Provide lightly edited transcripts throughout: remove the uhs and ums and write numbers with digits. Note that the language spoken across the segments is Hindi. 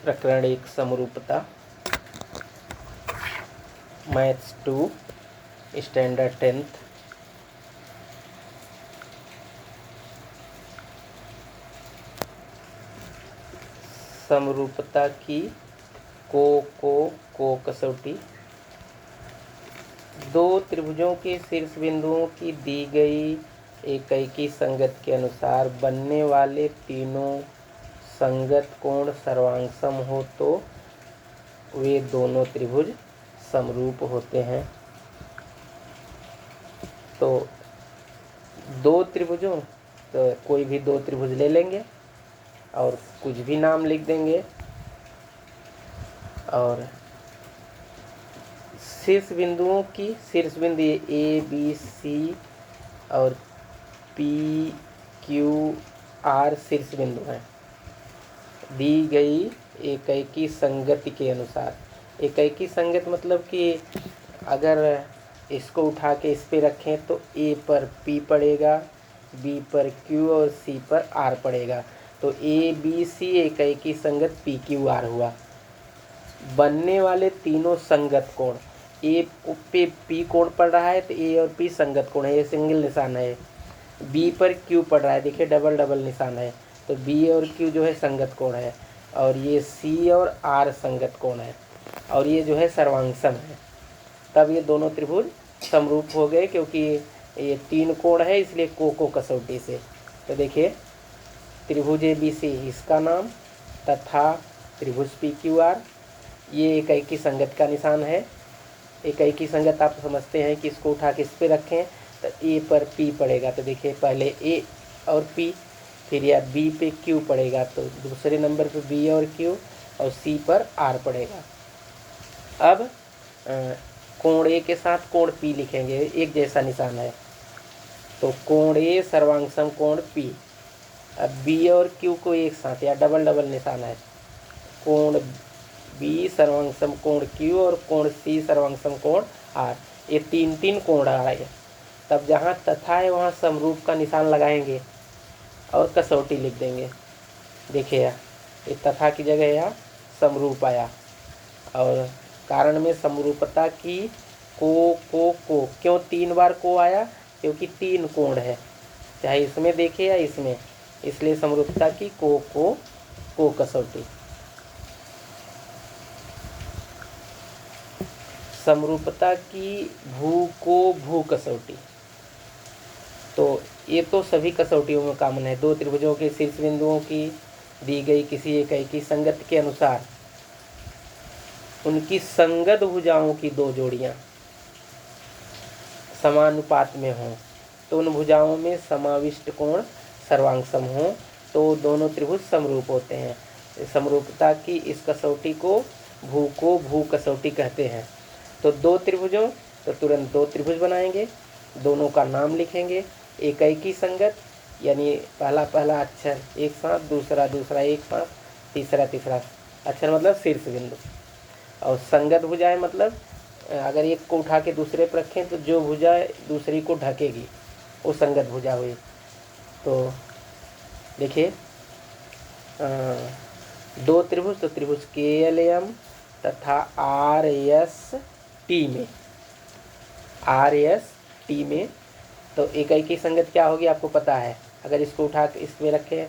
प्रकरण 1 समरूपता, मैथ्स 2 स्टैंडर्ड 10th। समरूपता की को कसौटी। दो त्रिभुजों के शीर्ष बिंदुओं की दी गई एकैकी संगत के अनुसार बनने वाले तीनों संगत कोण सर्वांगसम हो तो वे दोनों त्रिभुज समरूप होते हैं। तो दो त्रिभुजों, तो कोई भी दो त्रिभुज ले लेंगे और कुछ भी नाम लिख देंगे और शीर्ष बिंदुओं की शीर्ष बिंदु ए बी सी और पी क्यू आर शीर्ष बिंदु हैं दी गई एकैकी संगति के अनुसार। एकैकी संगत मतलब कि अगर इसको उठा के इस पे रखें तो ए पर पी पड़ेगा, बी पर क्यू और सी पर आर पड़ेगा। तो ए बी सी एकैकी संगत पी क्यू आर हुआ। बनने वाले तीनों संगत कोण, ए पे पी कोण पड़ रहा है तो ए और पी संगत कोण है, ये सिंगल निशान है। बी पर क्यू पड़ रहा है, देखिए डबल डबल निशान है, तो बी और क्यू जो है संगत कोण है। और ये सी और आर संगत कोण है और ये जो है सर्वांगसम है। तब ये दोनों त्रिभुज समरूप हो गए, क्योंकि ये तीन कोण है इसलिए को कसौटी से। तो देखिए त्रिभुज ए बी सी इसका नाम तथा त्रिभुज पी क्यू आर, ये एकैकी संगत का निशान है। एकैकी संगत आप समझते हैं कि इसको उठा के इस पे रखें तो ए पर पी पड़ेगा, तो देखिए पहले ए और पी, फिर या बी पे क्यू पड़ेगा तो दूसरे नंबर पे बी और क्यू और सी पर आर पड़ेगा। अब कोण ए के साथ कोण पी लिखेंगे, एक जैसा निशान है तो कोण ए सर्वांगसम कोण पी। अब बी और क्यू को एक साथ या डबल डबल निशान है, कोण बी सर्वांगसम कोण क्यू और कोण सी सर्वांगसम कोण आर। ये तीन तीन कोण आ रहे हैं। तब जहाँ तथा है वहाँ समरूप का निशान लगाएंगे और कसौटी लिख देंगे। देखिए ये तथा की जगह यहाँ समरूप आया और कारण में समरूपता की को क्यों तीन बार को आया, क्योंकि तीन कोण है, चाहे इसमें देखे या इसमें, इसलिए समरूपता की को कसौटी। समरूपता की भू कसौटी, तो ये तो सभी कसौटियों में कॉमन है। दो त्रिभुजों के शीर्ष बिंदुओं की दी गई किसी एकैकी संगत के अनुसार उनकी संगत भुजाओं की दो जोड़ियां समानुपात में हों तो उन भुजाओं में समाविष्ट कोण सर्वांगसम हों तो दोनों त्रिभुज समरूप होते हैं। समरूपता की इस कसौटी को भू कसौटी कहते हैं। तो दो त्रिभुजों, तो तुरंत दो त्रिभुज बनाएंगे, दोनों का नाम लिखेंगे। एकैकी संगत यानी पहला अक्षर एक साथ, दूसरा एक साथ, तीसरा अक्षर मतलब शीर्ष बिंदु। और संगत भुजाएं मतलब अगर एक को उठा के दूसरे पर रखें तो जो भुजा दूसरी को ढकेगी वो संगत भुजा हुई। तो देखिए दो त्रिभुज, तो त्रिभुज के एल एम तथा आर एस टी में तो एकैकी संगत क्या होगी आपको पता है। अगर इसको उठा के इसमें रखें,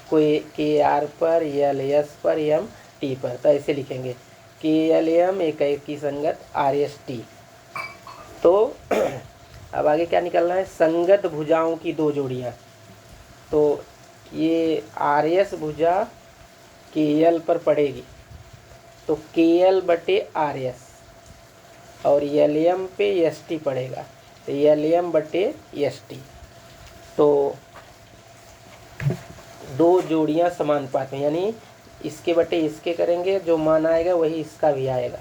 कोई के आर पर, एल एस पर, एम टी पर, तो ऐसे लिखेंगे के एल एम एकैकी संगत आर एस टी। तो अब आगे क्या निकलना है, संगत भुजाओं की दो जोड़ियाँ। तो ये आर एस भुजा के एल पर पड़ेगी तो के एल बटे आर एस और एल एम पे एस टी पड़ेगा तो एल एम बटे एस टी। तो दो जोड़ियां समानुपात में, यानी इसके बटे इसके करेंगे, जो मान आएगा वही इसका भी आएगा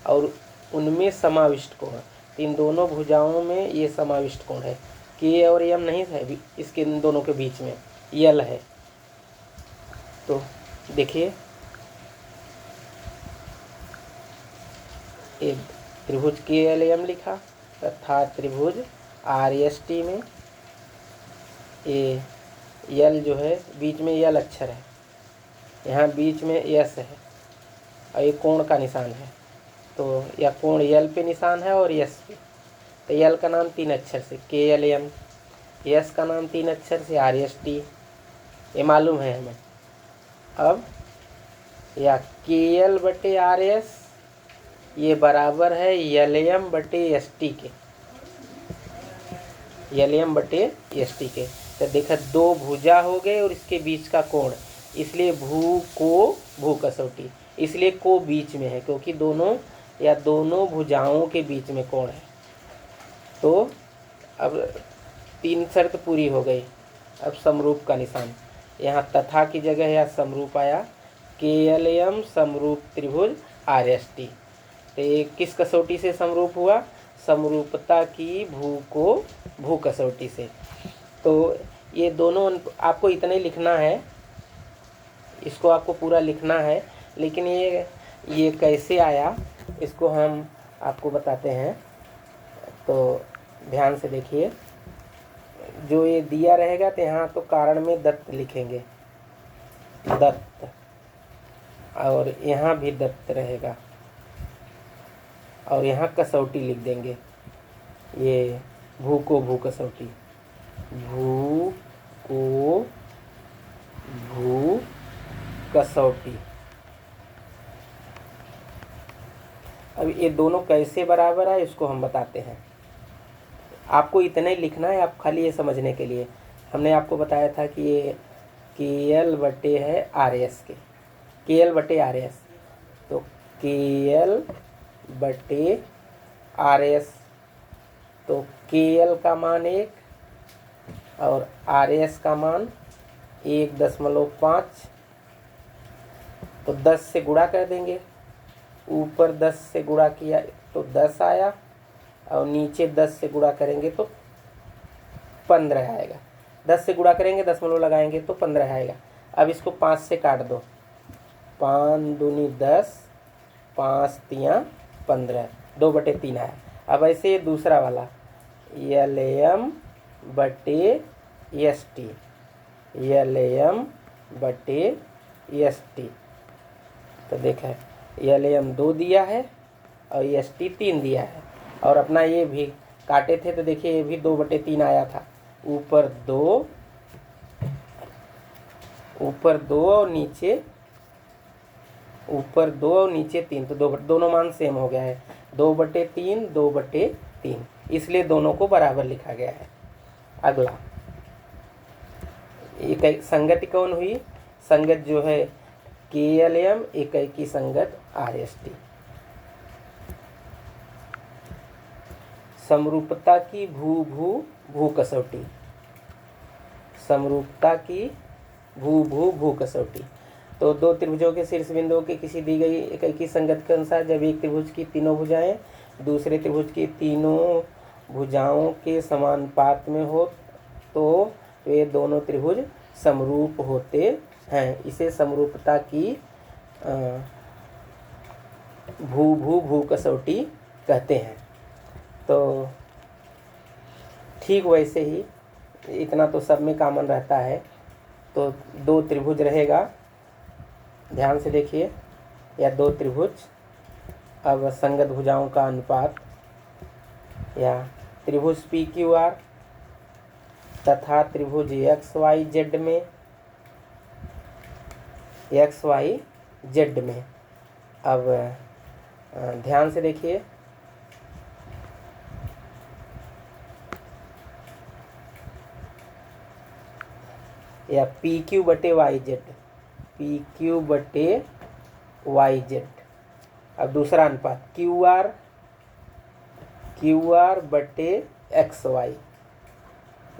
और उनमें समाविष्ट कोण, इन दोनों भुजाओं में ये समाविष्ट कोण है। के और एम नहीं है इसके, इन दोनों के बीच में यल है। तो देखिए एक त्रिभुज के एल एम लिखा तथा त्रिभुज आर एस टी में ये यल जो है बीच में यल अक्षर है यहाँ बीच में यस है और ये कोण का निशान है, तो यह कोण यल पे निशान है और यस पे। तो यल का नाम 3 अक्षर से KLM, यस का नाम 3 अक्षर से RST, ये मालूम है हमें। अब या KL/RS ये बराबर है LM/ST के, LM/ST के। तो देखा 2 भुजा हो गए और इसके बीच का कोण, इसलिए भू कसौटी, इसलिए को बीच में है क्योंकि दोनों भुजाओं के बीच में कोण है। तो अब 3 शर्त पूरी हो गई। अब समरूप का निशान, यहाँ तथा की जगह या समरूप आया, KLM समरूप त्रिभुज RST। तो ये किस कसौटी से समरूप हुआ? समरूपता की भू कसौटी से। तो ये दोनों आपको इतना ही लिखना है, इसको आपको पूरा लिखना है, लेकिन ये कैसे आया इसको हम आपको बताते हैं। तो ध्यान से देखिए, जो ये दिया रहेगा तो यहाँ तो कारण में दत्त लिखेंगे, दत्त, और यहाँ भी दत्त रहेगा और यहाँ कसौटी लिख देंगे, ये भू कसौटी, भू कसौटी। अब ये दोनों कैसे बराबर है इसको हम बताते हैं। आपको इतना ही लिखना है, आप खाली ये समझने के लिए। हमने आपको बताया था कि ये KL/RS के, KL/RS, तो KL/RS, तो KL का मान 1 और RS का मान 1.5, तो 10 से गुणा कर देंगे। ऊपर 10 से गुणा किया तो 10 आया और नीचे 10 से गुणा करेंगे तो 15 आएगा। 10 से गुणा करेंगे, दशमलव लगाएंगे तो 15 आएगा। अब इसको 5 से काट दो, 5 दूनी 10, 5 तियाँ 15, 2/3 आया। अब ऐसे दूसरा वाला LM/ST, LM/ST, तो देखा LM 2 दिया है और ST 3 दिया है। और अपना ये भी काटे थे तो देखिए ये भी 2/3 आया था। ऊपर 2 और नीचे 3, तो दोनों मान सेम हो गया है, 2/3, 2/3, इसलिए दोनों को बराबर लिखा गया है। अगला एक संगति कौन हुई? संगत जो है KLM, एकी संगत RST। समरूपता की भू कसौटी, समरूपता की भू कसौटी। तो 2 त्रिभुजों के शीर्ष बिंदुओं के किसी दी गई एकी संगत के अनुसार जब एक त्रिभुज की तीनों भुजाएं दूसरे त्रिभुज की तीनों भुजाओं के समानुपात में हो तो वे दोनों त्रिभुज समरूप होते हैं। इसे समरूपता की भू कसौटी कहते हैं। तो ठीक वैसे ही इतना तो सब में कॉमन रहता है। तो 2 त्रिभुज रहेगा, ध्यान से देखिए, या 2 त्रिभुज, अब संगत भुजाओं का अनुपात, या त्रिभुज PQR तथा त्रिभुज XYZ में, अब ध्यान से देखिए, या PQ/YZ, अब दूसरा अनुपात QR/XY,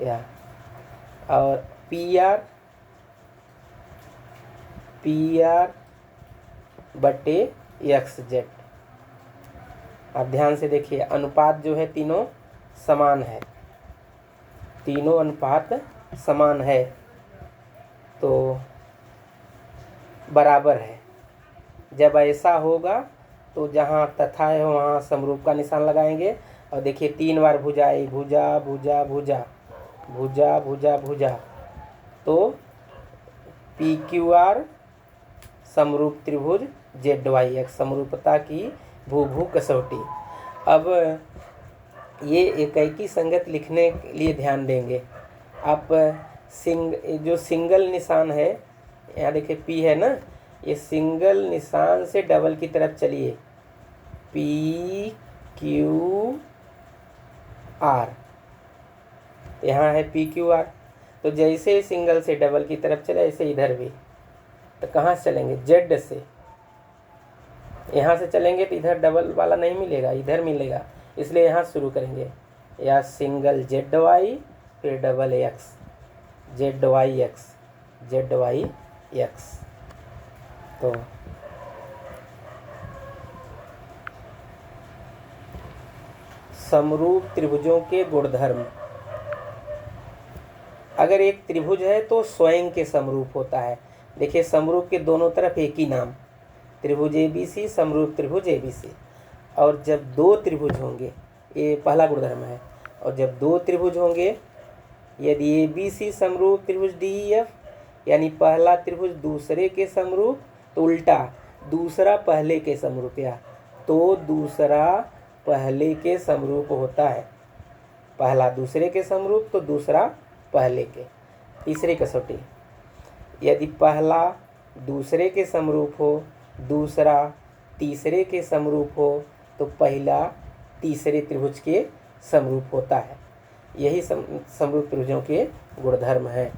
या और PR/XZ। अब ध्यान से देखिए, अनुपात जो है तीनों समान है, तीनों अनुपात समान है तो बराबर है। जब ऐसा होगा तो जहाँ तथा है वहाँ समरूप का निशान लगाएंगे। और देखिए 3 बार भुजा आई, भुजा भुजा भुजा भुजा भुजा भुजा, तो PQR समरूप त्रिभुज ZYX, समरूपता की भू कसौटी। अब ये एकाकी संगत लिखने के लिए ध्यान देंगे आप। जो सिंगल निशान है, यहाँ देखिए P है ना, ये सिंगल निशान से डबल की तरफ चलिए, PQR, यहाँ है PQR। तो जैसे सिंगल से डबल की तरफ चले ऐसे इधर भी, तो कहाँ से चलेंगे? Z से। यहाँ से चलेंगे तो इधर डबल वाला नहीं मिलेगा, इधर मिलेगा, इसलिए यहाँ शुरू करेंगे, या सिंगल ZY फिर डबल X, ZYX। तो समरूप त्रिभुजों के गुणधर्म। अगर एक त्रिभुज है तो स्वयं के समरूप होता है। देखिए समरूप के दोनों तरफ एक ही नाम, त्रिभुज ABC, समरूप त्रिभुज ABC। और जब दो त्रिभुज होंगे, ये पहला गुणधर्म है, और जब दो त्रिभुज होंगे, यदि ABC समरूप त्रिभुज DEF, यानी पहला त्रिभुज दूसरे के समरूप, तो उल्टा दूसरा पहले के समरूप, या तो दूसरा पहले के समरूप होता है। पहला दूसरे के समरूप तो दूसरा पहले के। तीसरी कसौटी, यदि पहला दूसरे के समरूप हो, दूसरा तीसरे के समरूप हो, तो पहला तीसरे त्रिभुज के समरूप होता है। यही समरूप त्रिभुजों के गुणधर्म हैं।